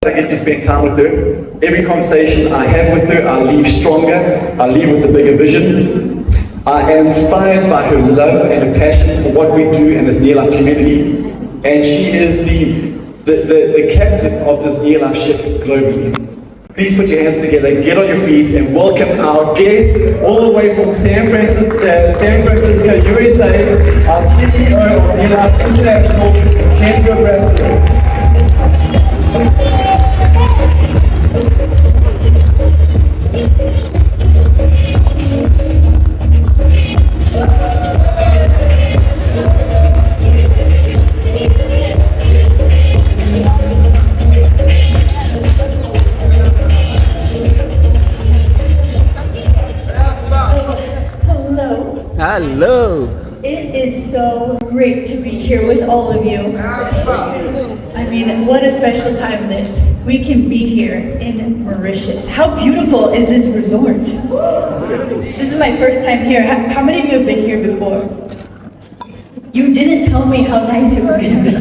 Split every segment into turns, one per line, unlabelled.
I get to spend time with her. Every conversation I have with her, I leave stronger. I leave with a bigger vision. I am inspired by her love and her passion for what we do in this Neolife community. And she is the captain of this Neolife ship globally. Please put your hands together, get on your feet, and welcome our guest all the way from San Francisco, USA, our CEO of Neolife International, Kendra Brassfield.
Hello.
It is so great to be here with all of you. I mean, what a special time that we can be here in Mauritius. How beautiful is this resort? This is my first time here. How many of you have been here before? You didn't tell me how nice it was going to be.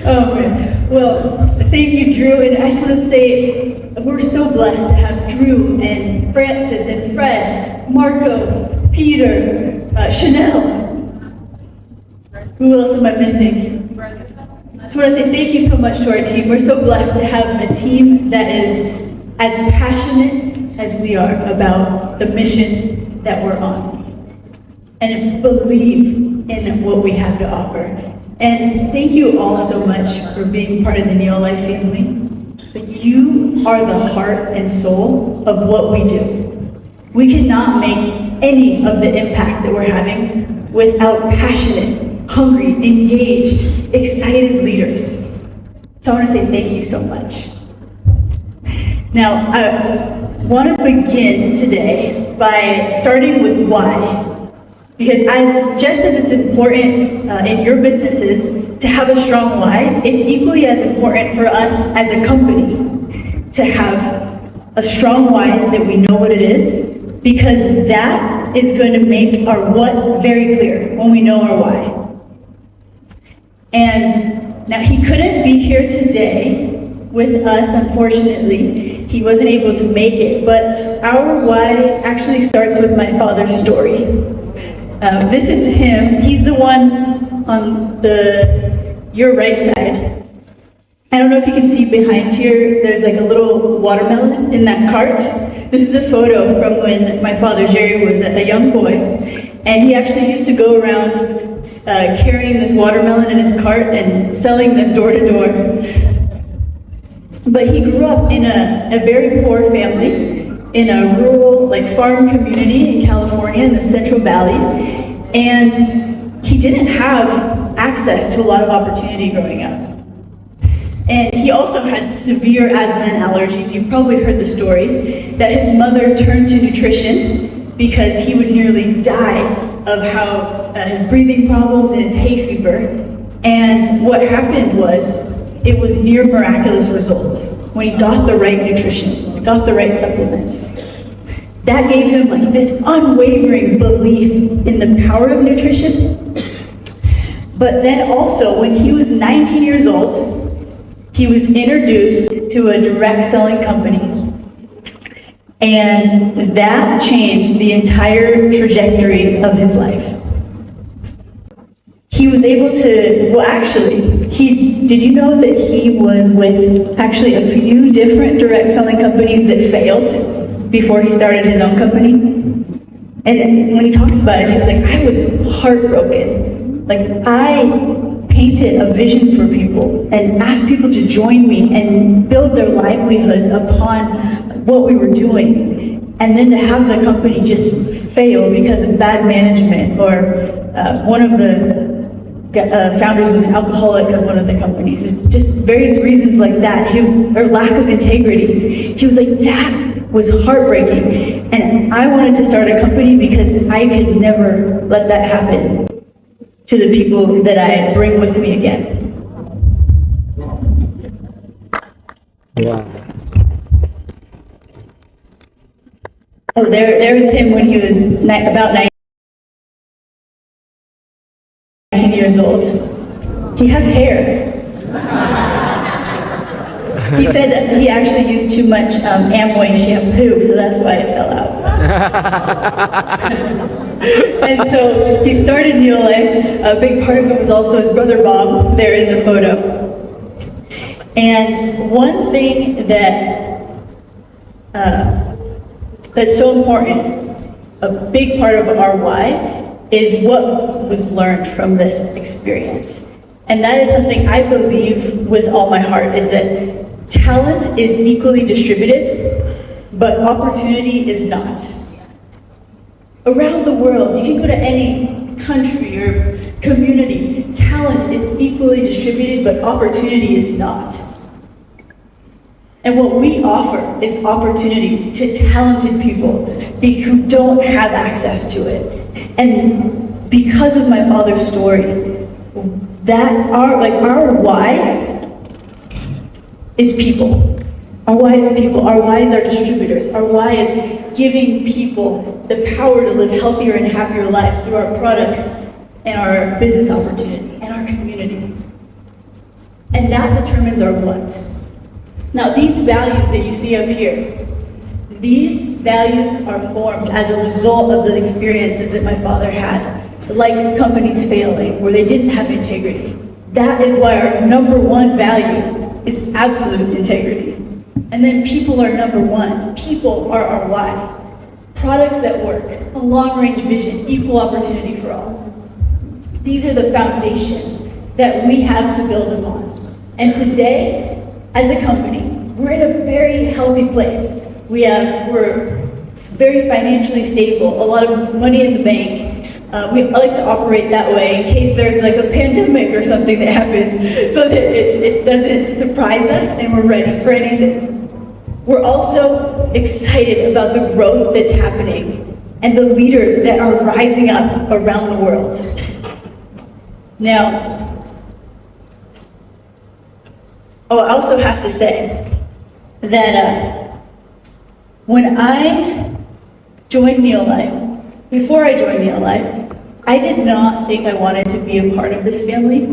Oh man. Well, thank you, Drew. And I just want to say we're so blessed to have Drew and Francis and Fred, Marco, Peter, Chanel. Who else am I missing? I just want to say thank you so much to our team. We're so blessed to have a team that is as passionate as we are about the mission that we're on and believe in what we have to offer. And thank you all so much for being part of the Neolife family. Like, you are the heart and soul of what we do. We cannot make any of the impact that we're having without passionate, hungry, engaged, excited leaders. So I want to say thank you so much. Now, I want to begin today by starting with why. Because just as it's important in your businesses to have a strong why, it's equally as important for us as a company to have a strong why that we know what it is, because that is going to make our what very clear when we know our why. And now he couldn't be here today with us, unfortunately. He wasn't able to make it, but our why actually starts with my father's story. This is him. He's the one on your right side. I don't know if you can see behind here, there's like a little watermelon in that cart. This is a photo from when my father, Jerry, was a young boy. And he actually used to go around carrying this watermelon in his cart and selling them door to door. But he grew up in a very poor family, in a rural, farm community in California, in the Central Valley. And he didn't have access to a lot of opportunity growing up. And he also had severe asthma and allergies. You've probably heard the story that his mother turned to nutrition because he would nearly die of how his breathing problems and his hay fever. And what happened was, it was near miraculous results when he got the right nutrition, got the right supplements. That gave him this unwavering belief in the power of nutrition. But then also, when he was 19 years old, he was introduced to a direct selling company. And that changed the entire trajectory of his life. He was able to, did you know that he was with actually a few different direct selling companies that failed before he started his own company? And when he talks about it, he was like, I was heartbroken. I painted a vision for people and asked people to join me and build their livelihoods upon what we were doing. And then to have the company just fail because of bad management, or one of the founders was an alcoholic of one of the companies, just various reasons like that, or lack of integrity. He was like, that was heartbreaking. And I wanted to start a company because I could never let that happen to the people that I bring with me again.
Wow.
Oh, there was him when he was about 19 years old. He has hair. He said he actually used too much Amway shampoo, so that's why it fell out. And so he started Neolife. A big part of it was also his brother Bob there in the photo. And one thing that's so important, a big part of our why, is what was learned from this experience. And that is something I believe with all my heart, is that talent is equally distributed, but opportunity is not. Around the world, you can go to any country or community, talent is equally distributed, but opportunity is not. And what we offer is opportunity to talented people who don't have access to it. And because of my father's story, our why is people. Our why is people. Our why is our distributors. Our why is giving people the power to live healthier and happier lives through our products and our business opportunity and our community. And that determines our what. Now, these values that you see up here, these values are formed as a result of the experiences that my father had, like companies failing, where they didn't have integrity. That is why our number one value is absolute integrity. And then people are number one. People are our why. Products that work, a long-range vision, equal opportunity for all. These are the foundation that we have to build upon. And today, as a company, we're in a very healthy place. We're very financially stable, a lot of money in the bank. We like to operate that way in case there's like a pandemic or something that happens, so that it doesn't surprise us and we're ready for anything. We're also excited about the growth that's happening and the leaders that are rising up around the world. Now, I also have to say that when I joined Neolife, before I joined Neolife, I did not think I wanted to be a part of this family.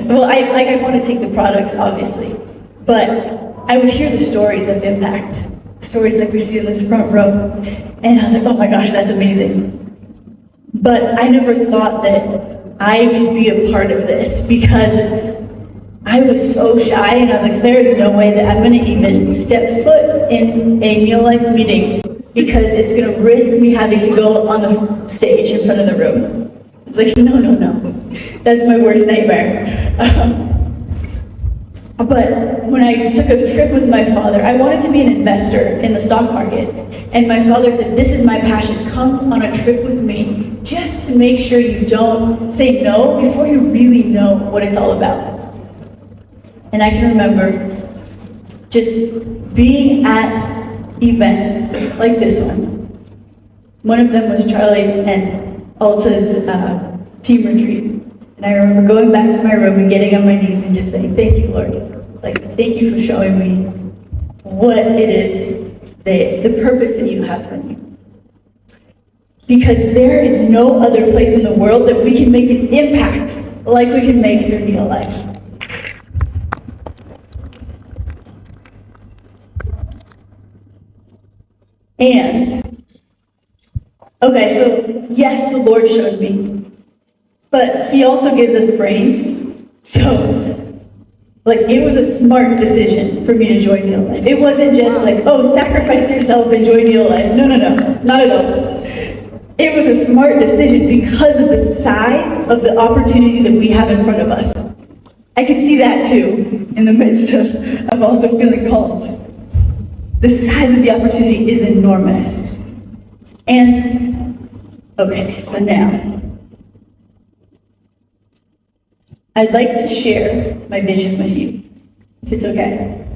Well, I want to take the products, obviously, but I would hear the stories of impact, stories like we see in this front row, and I was like, oh my gosh, that's amazing. But I never thought that I could be a part of this, because I was so shy, and I was like, there's no way that I'm going to even step foot in a Neolife meeting, because it's going to risk me having to go on the stage in front of the room. It's like, no. That's my worst nightmare. But when I took a trip with my father, I wanted to be an investor in the stock market. And my father said, this is my passion. Come on a trip with me, just to make sure you don't say no before you really know what it's all about. And I can remember just being at events like this one. One of them was Charlie and Alta's team retreat. And I remember going back to my room and getting on my knees and just saying, thank you, Lord. Like, thank you for showing me what it is, the purpose that you have for me. Because there is no other place in the world that we can make an impact like we can make through Neolife. And, okay, so yes, the Lord showed me, but He also gives us brains. So, like, it was a smart decision for me to join Neolife. It wasn't just like, oh, sacrifice yourself and join Neolife. No, not at all. It was a smart decision because of the size of the opportunity that we have in front of us. I could see that too, in the midst of also feeling called. The size of the opportunity is enormous. And, okay, so now, I'd like to share my vision with you, if it's okay.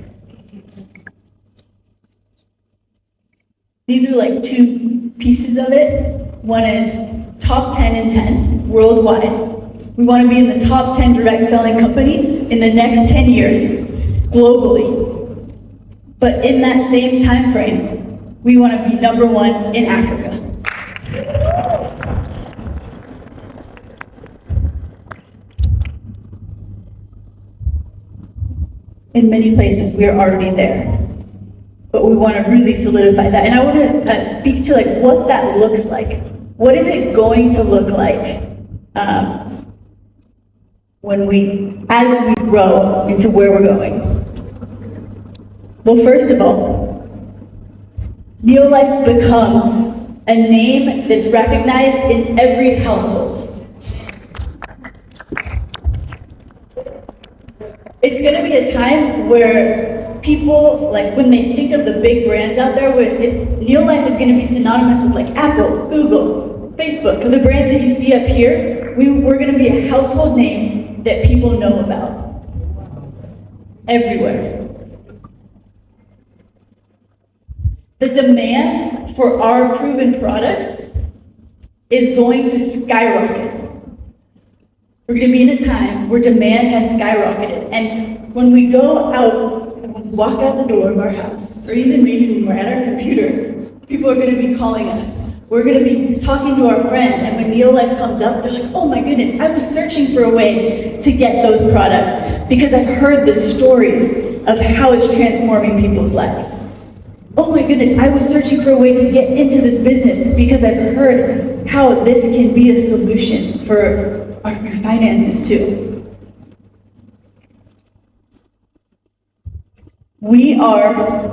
These are like two pieces of it. One is top 10 in 10 worldwide. We want to be in the top 10 direct selling companies in the next 10 years, globally. But in that same time frame, we want to be number one in Africa. In many places, we are already there. But we want to really solidify that. And I want to speak to like what that looks like. What is it going to look like as we grow into where we're going? Well, first of all, Neolife becomes a name that's recognized in every household. It's going to be a time where people, like when they think of the big brands out there, Neolife is going to be synonymous with like Apple, Google, Facebook, the brands that you see up here. We're going to be a household name that people know about everywhere. The demand for our proven products is going to skyrocket. We're going to be in a time where demand has skyrocketed. And when we go out, and we walk out the door of our house, or even maybe when we're at our computer, people are going to be calling us. We're going to be talking to our friends, and when Neolife comes up, they're like, oh my goodness, I was searching for a way to get those products because I've heard the stories of how it's transforming people's lives. Oh my goodness, I was searching for a way to get into this business because I've heard how this can be a solution for your finances too. We are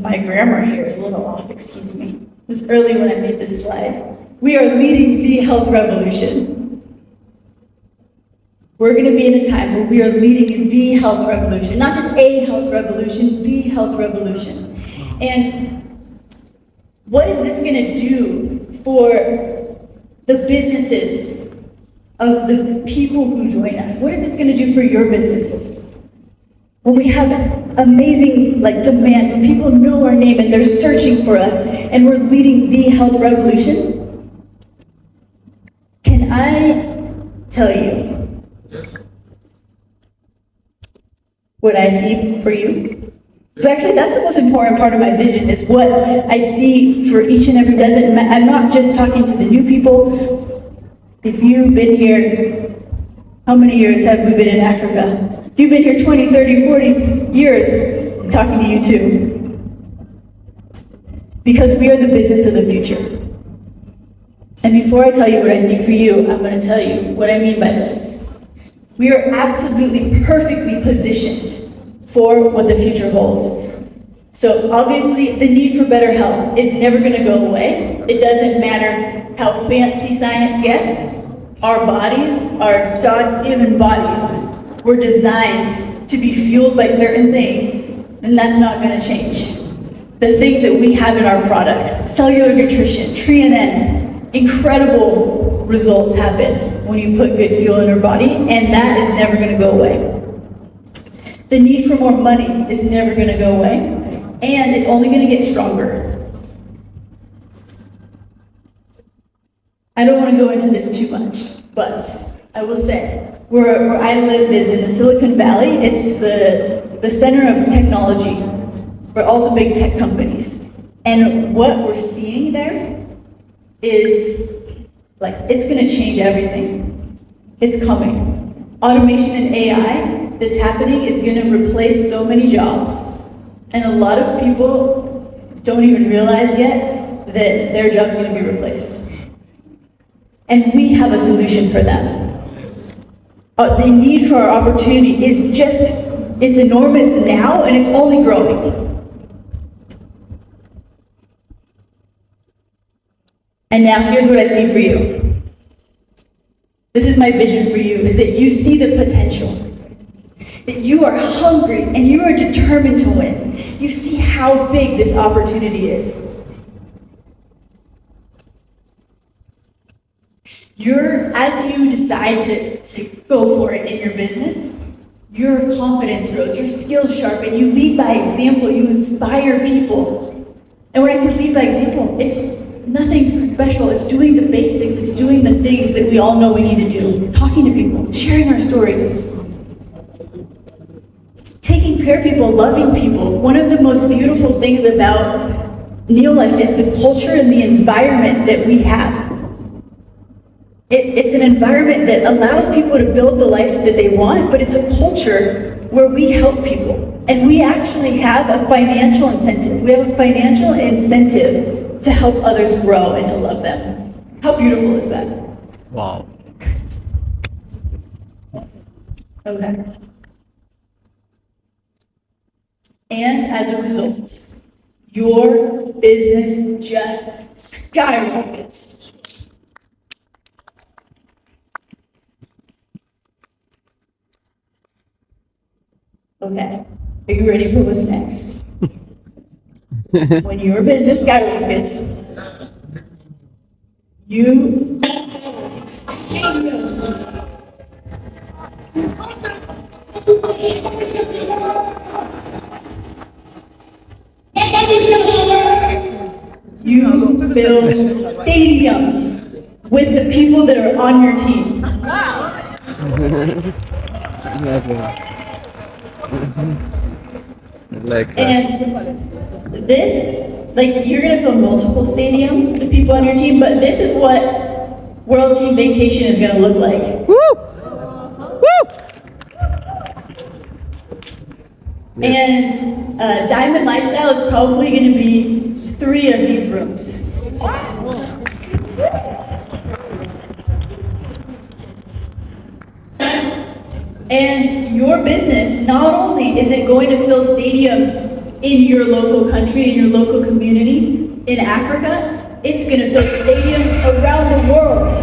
my grammar here is a little off, excuse me. It was early when I made this slide. We are leading the health revolution. We're going to be in a time where we are leading the health revolution, not just a health revolution, the health revolution. And what is this going to do for the businesses of the people who join us? What is this going to do for your businesses? When we have amazing demand, when people know our name and they're searching for us, and we're leading the health revolution, can I tell you what I see for you? Actually, that's the most important part of my vision, is what I see for each and every dozen. I'm not just talking to the new people. If you've been here, how many years have we been in Africa? If you've been here 20, 30, 40 years, I'm talking to you too. Because we are the business of the future. And before I tell you what I see for you, I'm going to tell you what I mean by this. We are absolutely perfectly positioned for what the future holds. So obviously, the need for better health is never going to go away. It doesn't matter how fancy science gets. Our bodies, our God-given bodies, were designed to be fueled by certain things, and that's not going to change. The things that we have in our products, cellular nutrition, tree and N, incredible results happen when you put good fuel in your body, and that is never going to go away. The need for more money is never going to go away, and it's only going to get stronger. I don't want to go into this too much, but I will say, where I live is in the Silicon Valley. It's the center of technology for all the big tech companies. And what we're seeing there is, it's going to change everything. It's coming. Automation and AI that's happening is going to replace so many jobs. And a lot of people don't even realize yet that their job's going to be replaced. And we have a solution for them. The need for our opportunity is it's enormous now, and it's only growing. And now here's what I see for you. This is my vision for you, is that you see the potential. That you are hungry and you are determined to win. You see how big this opportunity is. As you decide to go for it in your business, your confidence grows, your skills sharpen, you lead by example, you inspire people. And when I say lead by example, it's nothing special. It's doing the basics. It's doing the things that we all know we need to do. Talking to people, sharing our stories. Taking care of people, loving people. One of the most beautiful things about Neolife is the culture and the environment that we have. It's an environment that allows people to build the life that they want, but it's a culture where we help people. And we actually have a financial incentive. We have a financial incentive to help others grow and to love them. How beautiful is that?
Wow.
Okay. And as a result, your business just skyrockets. Okay, are you ready for what's next? When your business skyrockets, you you fill stadiums with the people that are on your team.
Like
And this, like, you're gonna fill multiple stadiums with the people on your team, but this is what World Team Vacation is gonna look like.
woo! Woo!
And Diamond Lifestyle is probably gonna be 3 of these rooms. And your business, not only is it going to fill stadiums in your local country, in your local community, in Africa, it's going to fill stadiums around the world.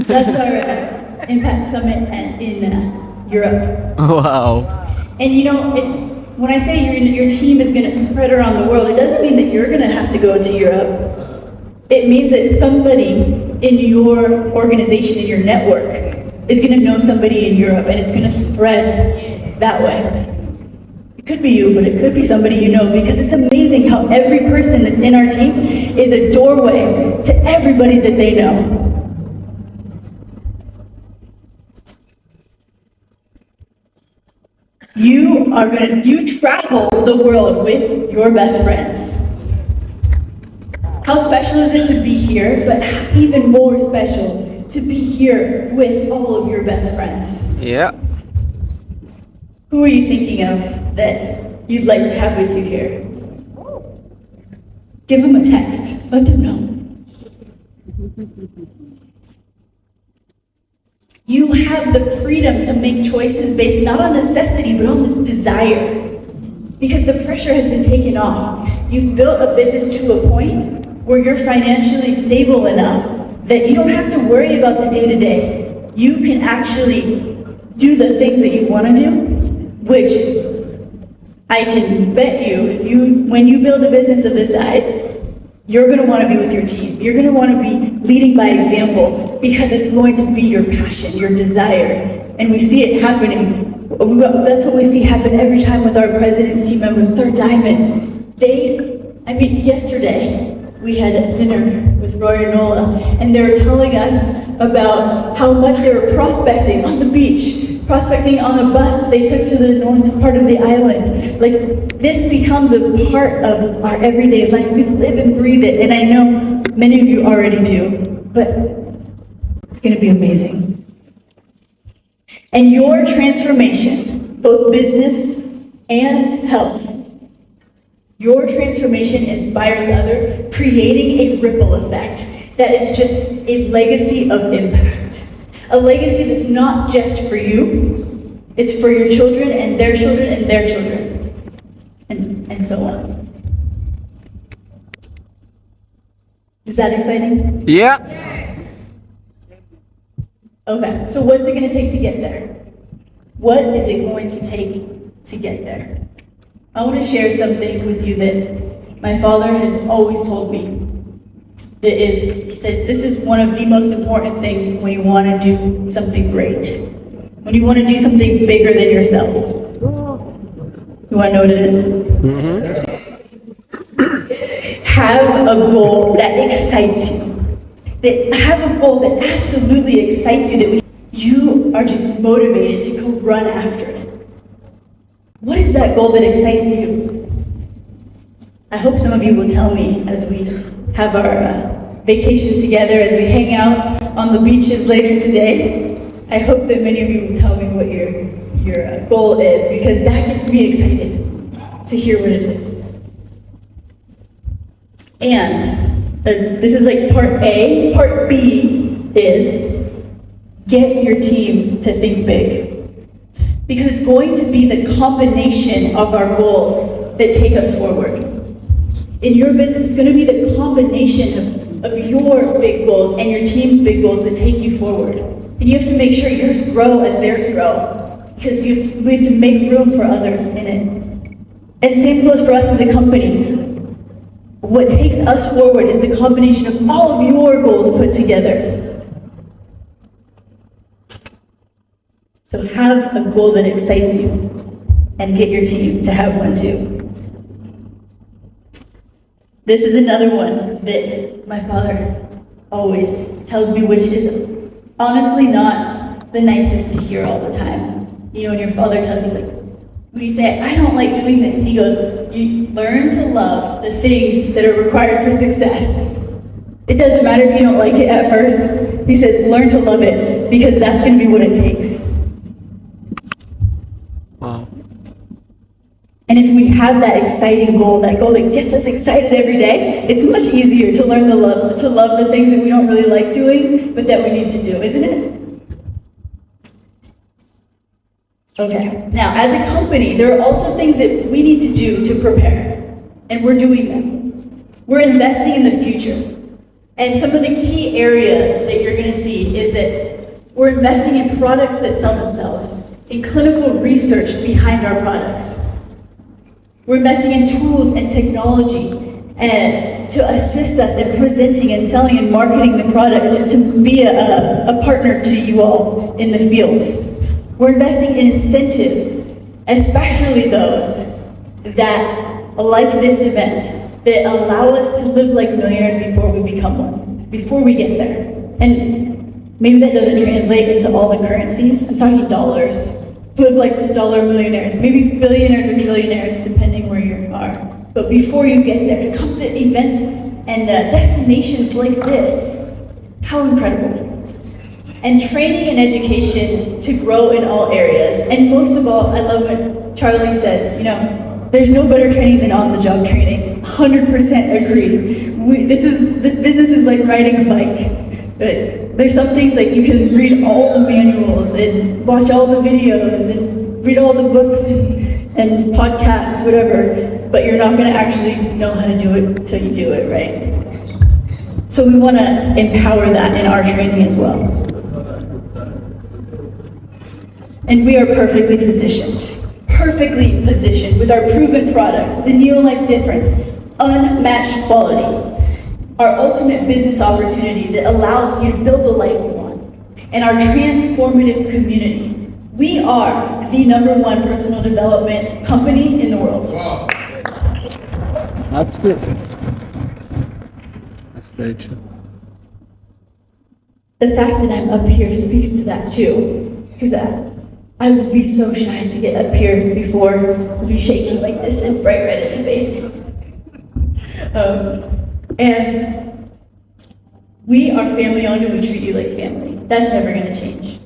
That's our Impact Summit in Europe.
Wow.
And you know, it's when I say your team is going to spread around the world, it doesn't mean that you're going to have to go to Europe. It means that somebody in your organization, in your network, is going to know somebody in Europe, and it's going to spread that way. It could be you, but it could be somebody you know, because it's amazing how every person that's in our team is a doorway to everybody that they know. You travel the world with your best friends. How special is it to be here, but even more special to be here with all of your best friends?
Yeah.
Who are you thinking of that you'd like to have with you here? Give them a text. Let them know. You have the freedom to make choices based not on necessity, but on the desire. Because the pressure has been taken off. You've built a business to a point where you're financially stable enough that you don't have to worry about the day-to-day. You can actually do the things that you want to do, which I can bet you, when you build a business of this size, you're going to want to be with your team. You're going to want to be leading by example because it's going to be your passion, your desire. And we see it happening. That's what we see happen every time with our president's team members, with our diamonds. Yesterday, we had dinner with Roy and Nola, and they were telling us about how much they were prospecting on the beach, prospecting on a bus that they took to the north part of the island. Like, this becomes a part of our everyday life. We live and breathe it, and I know many of you already do, but it's gonna be amazing. And your transformation, both business and health, your transformation inspires others, creating a ripple effect that is just a legacy of impact. A legacy that's not just for you, it's for your children and their children and their children, and so on. Is that exciting?
Yeah.
Okay, so what's it going to take to get there? What is it going to take to get there? I want to share something with you that my father has always told me. He says, this is one of the most important things when you want to do something great. When you want to do something bigger than yourself. You want to know what it is? Have a goal that excites you. Have a goal that absolutely excites you, that you are just motivated to go run after it. What is that goal that excites you? I hope some of you will tell me as we have our vacation together, as we hang out on the beaches later today. I hope that many of you will tell me what your goal is, because that gets me excited to hear what it is. And this is like part A. Part B is get your team to think big. Because it's going to be the combination of our goals that take us forward. In your business, it's going to be the combination of your big goals and your team's big goals that take you forward. And you have to make sure yours grow as theirs grow. Because we have to make room for others in it. And same goes for us as a company. What takes us forward is the combination of all of your goals put together. So have a goal that excites you, and get your team to have one too. This is another one that my father always tells me, which is honestly not the nicest to hear all the time. You know, when your father tells you, like, when you say, I don't like doing this, he goes, you learn to love the things that are required for success. It doesn't matter if you don't like it at first. He said, learn to love it, because that's going to be what it takes.
Wow.
And if we have that exciting goal, that goal that gets us excited every day, it's much easier to learn to love the things that we don't really like doing, but that we need to do, isn't it? Okay, now as a company, there are also things that we need to do to prepare, and we're doing them. We're investing in the future. And some of the key areas that you're gonna see is that we're investing in products that sell themselves, in clinical research behind our products. We're investing in tools and technology and to assist us in presenting and selling and marketing the products, just to be a partner to you all in the field. We're investing in incentives, especially those that, like this event, that allow us to live like millionaires before we become one, before we get there. And maybe that doesn't translate into all the currencies. I'm talking dollars. Live like dollar millionaires, maybe billionaires or trillionaires, depending where you are. But before you get there, to come to events and destinations like this, how incredible. And training and education to grow in all areas. And most of all, I love what Charlie says, you know, there's no better training than on-the-job training. 100% agree. This business is like riding a bike. There's some things like you can read all the manuals and watch all the videos and read all the books and podcasts, whatever, but you're not going to actually know how to do it until you do it, right? So we want to empower that in our training as well. And we are perfectly positioned with our proven products, the Neolife difference, unmatched quality, our ultimate business opportunity that allows you to build the life you want, and our transformative community. We are the #1 personal development company in the world.
Wow. That's good. That's very true.
The fact that I'm up here speaks to that too, because I would be so shy to get up here before I'd be shaking like this and bright red in the face. And we are family owned and we treat you like family. That's never going to change.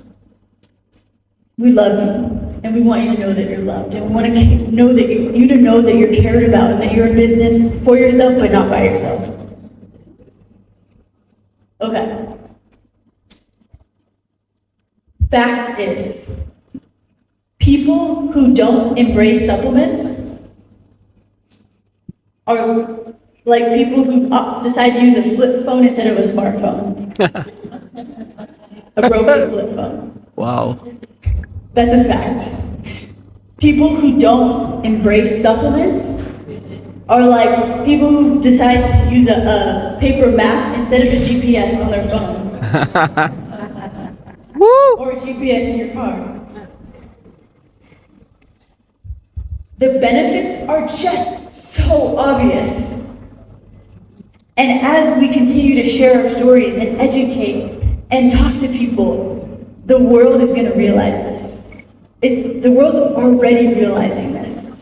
We love you, and we want you to know that you're loved, and we want to know that you to know that you're cared about, and that you're in business for yourself, but not by yourself. Okay. Fact is, people who don't embrace supplements are like people who decide to use a flip phone instead of a smartphone. A broken flip phone.
Wow.
That's a fact. People who don't embrace supplements are like people who decide to use a paper map instead of a GPS on their phone.
Woo!
Or a GPS in your car. The benefits are just so obvious. And as we continue to share our stories and educate and talk to people, the world is going to realize this. The world's already realizing this,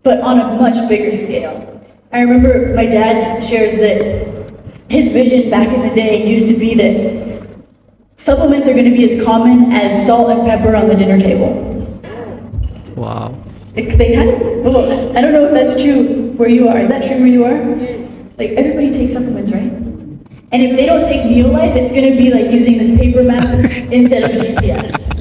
but on a much bigger scale. I remember my dad shares that his vision back in the day used to be that supplements are going to be as common as salt and pepper on the dinner table.
Wow.
They kind of, well, I don't know if that's true where you are. Is that true where you are? Like, everybody takes supplements, right? And if they don't take Neolife, it's going to be like using this paper map instead of a GPS.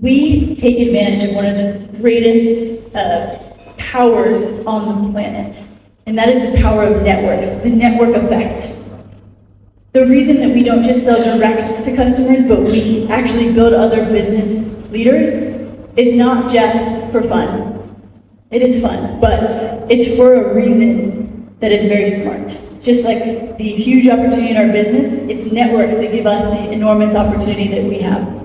We take advantage of one of the greatest powers on the planet, and that is the power of networks, the network effect. The reason that we don't just sell direct to customers, but we actually build other business leaders is not just for fun. It is fun, but it's for a reason that is very smart. Just like the huge opportunity in our business, it's networks that give us the enormous opportunity that we have.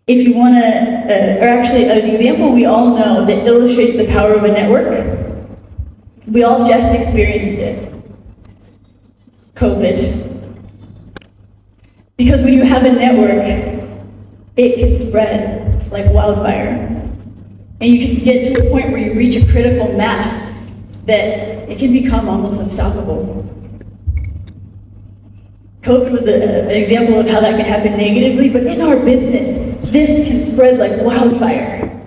If you want to, or actually an example we all know that illustrates the power of a network, we all just experienced it. COVID. Because when you have a network, it can spread like wildfire. And you can get to a point where you reach a critical mass that it can become almost unstoppable. COVID was an example of how that can happen negatively, but in our business, this can spread like wildfire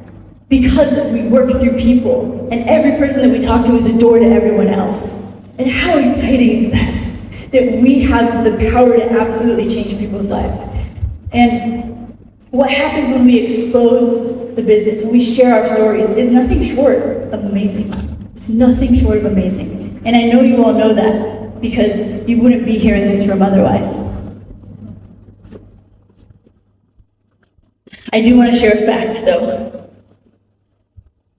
because we work through people, and every person that we talk to is a door to everyone else. And how exciting is that? That we have the power to absolutely change people's lives. And what happens when we expose the business, when we share our stories, is nothing short of amazing. It's nothing short of amazing. And I know you all know that because you wouldn't be here in this room otherwise. I do want to share a fact though.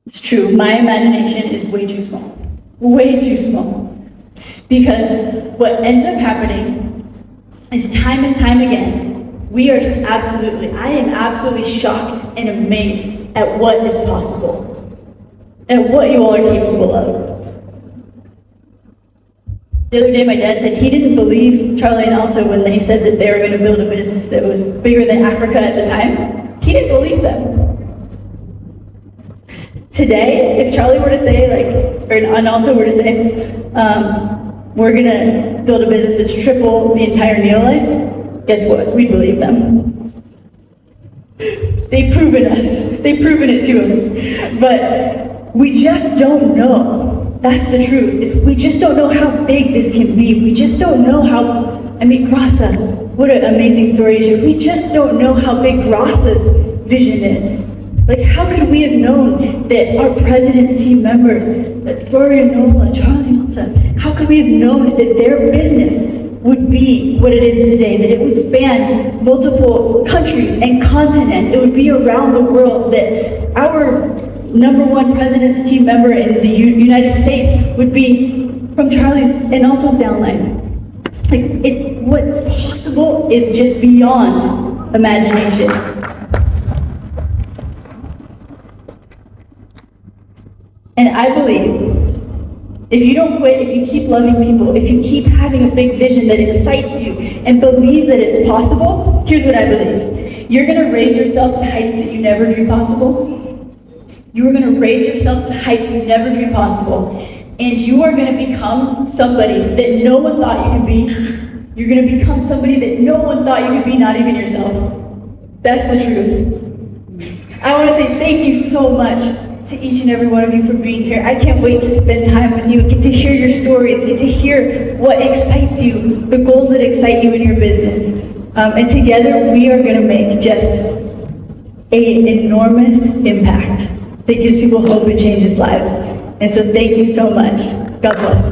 It's true, my imagination is way too small. Way too small. Because what ends up happening is time and time again, we are just I am absolutely shocked and amazed at what is possible, at what you all are capable of. The other day my dad said he didn't believe Charlie and Alta when they said that they were going to build a business that was bigger than Africa at the time. He didn't believe them. Today, if Charlie were to say, or Alta were to say, we're gonna build a business that's triple the entire Neolife, guess what? We believe them. They've proven it to us. But we just don't know. That's the truth, is we just don't know how big this can be. We just don't know how, Grasa, what an amazing story is. We just don't know how big Grasa's vision is. Like, how could we have known that our president's team members, that Florian Nola, Charlie Malta, how could we have known that their business would be what it is today, that it would span multiple countries and continents, it would be around the world, that our #1 president's team member in the United States would be from Charlie's and Alta's downline. What's possible is just beyond imagination. And I believe, if you don't quit, if you keep loving people, if you keep having a big vision that excites you and believe that it's possible, here's what I believe. You're gonna raise yourself to heights that you never dreamed possible. You are gonna raise yourself to heights you never dreamed possible. And you are gonna become somebody that no one thought you could be. You're gonna become somebody that no one thought you could be, not even yourself. That's the truth. I wanna say thank you so much to each and every one of you for being here. I can't wait to spend time with you, get to hear your stories, get to hear what excites you, the goals that excite you in your business. And together we are gonna make just an enormous impact that gives people hope and changes lives. And so thank you so much. God bless.